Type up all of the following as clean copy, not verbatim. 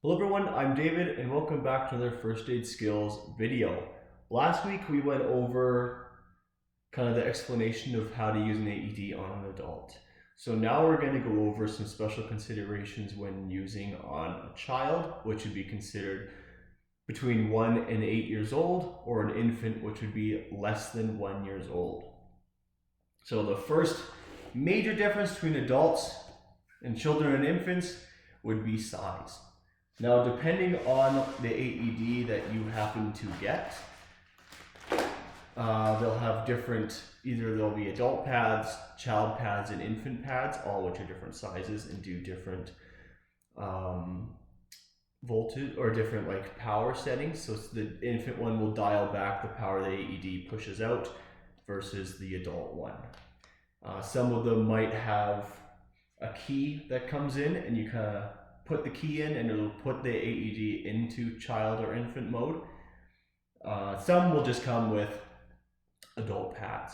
Hello everyone, I'm David and welcome back to another first aid skills video. Last week we went over kind of the explanation of how to use an AED on an adult. So now we're going to go over some special considerations when using on a child, which would be considered between 1 and 8 years old, or an infant, which would be less than 1 year old. So the first major difference between adults and children and infants would be size. Now, depending on the AED that you happen to get, they'll have different, either there'll be adult pads, child pads, and infant pads, all which are different sizes and do different voltage or different like power settings. So the infant one will dial back the power the AED pushes out versus the adult one. Some of them might have a key that comes in and you kind of put the key in and it'll put the AED into child or infant mode. Some will just come with adult pads.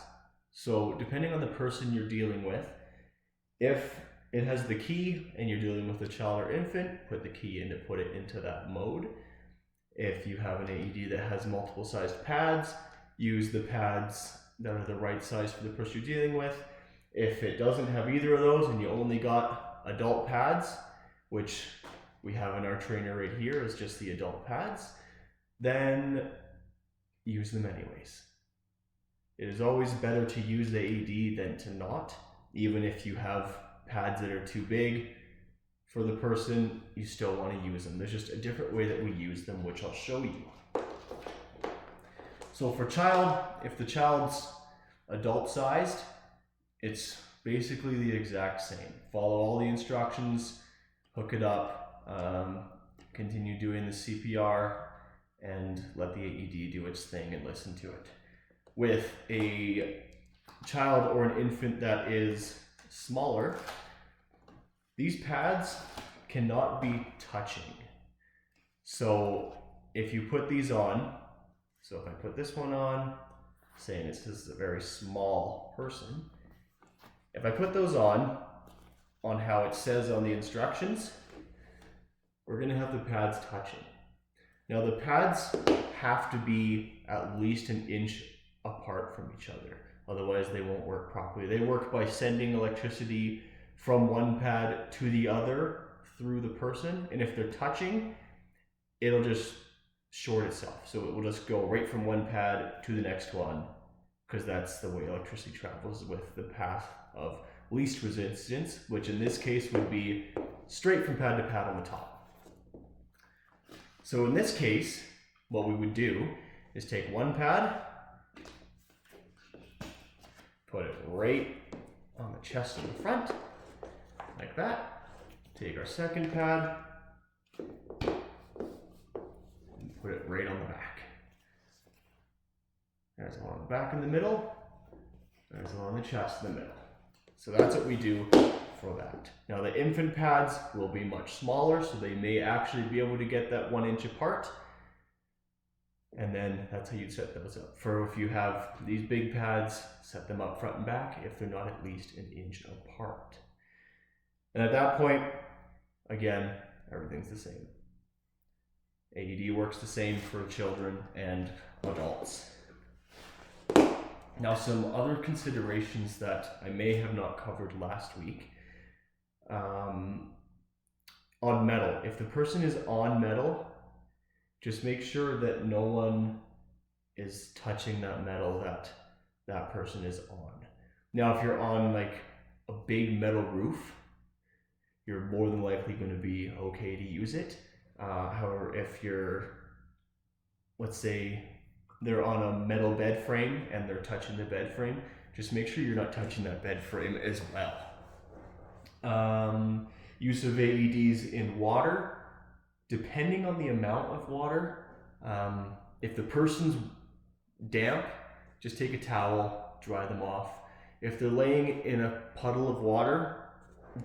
So depending on the person you're dealing with, if it has the key and you're dealing with a child or infant, put the key in to put it into that mode. If you have an AED that has multiple sized pads, use the pads that are the right size for the person you're dealing with. If it doesn't have either of those and you only got adult pads, which we have in our trainer right here is just the adult pads, then use them anyways. It is always better to use the AED than to not. Even if you have pads that are too big for the person, you still want to use them. There's just a different way that we use them, which I'll show you. So for child, if the child's adult sized, it's basically the exact same. Follow all the instructions, hook it up, continue doing the CPR, and let the AED do its thing and listen to it. With a child or an infant that is smaller, these pads cannot be touching. So if you put these on, so if I put this one on, saying this is a very small person, if I put those on how it says on the instructions, we're going to have the pads touching. Now the pads have to be at least an inch apart from each other, otherwise they won't work properly. They work by sending electricity from one pad to the other through the person, and if they're touching, it'll just short itself. So it will just go right from one pad to the next one, because that's the way electricity travels, with the path of least resistance, which in this case would be straight from pad to pad on the top. So in this case, what we would do is take one pad, put it right on the chest in the front, like that. Take our second pad, and put it right on the back. There's one on the back in the middle, there's one on the chest in the middle. So that's what we do for that. Now the infant pads will be much smaller, so they may actually be able to get that 1 inch apart. And then that's how you'd set those up. For if you have these big pads, set them up front and back if they're not at least an inch apart. And at that point, again, everything's the same. AED works the same for children and adults. Now, some other considerations that I may have not covered last week. On metal, if the person is on metal, just make sure that no one is touching that metal that that person is on. Now, if you're on like a big metal roof, you're more than likely going to be okay to use it. However, if you're, let's say, they're on a metal bed frame and they're touching the bed frame, just make sure you're not touching that bed frame as well. Use of AEDs in water, depending on the amount of water. If the person's damp, just take a towel, dry them off. If they're laying in a puddle of water,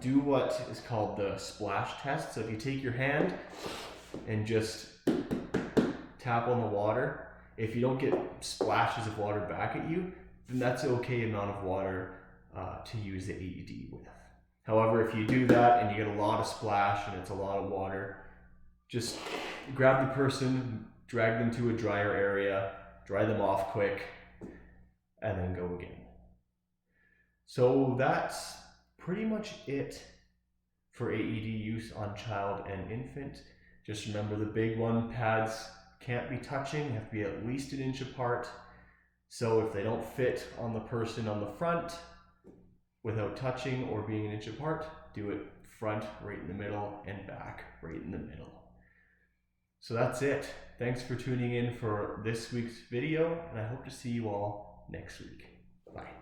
do what is called the splash test. So if you take your hand and just tap on the water, if you don't get splashes of water back at you, then that's an okay amount of water to use the AED with. However, if you do that and you get a lot of splash and it's a lot of water, just grab the person, drag them to a drier area, dry them off quick, and then go again. So that's pretty much it for AED use on child and infant. Just remember the big one, pads can't be touching, have to be at least 1 inch apart. So if they don't fit on the person on the front without touching or being 1 inch apart, do it front right in the middle and back right in the middle. So that's it. Thanks for tuning in for this week's video, and I hope to see you all next week. Bye.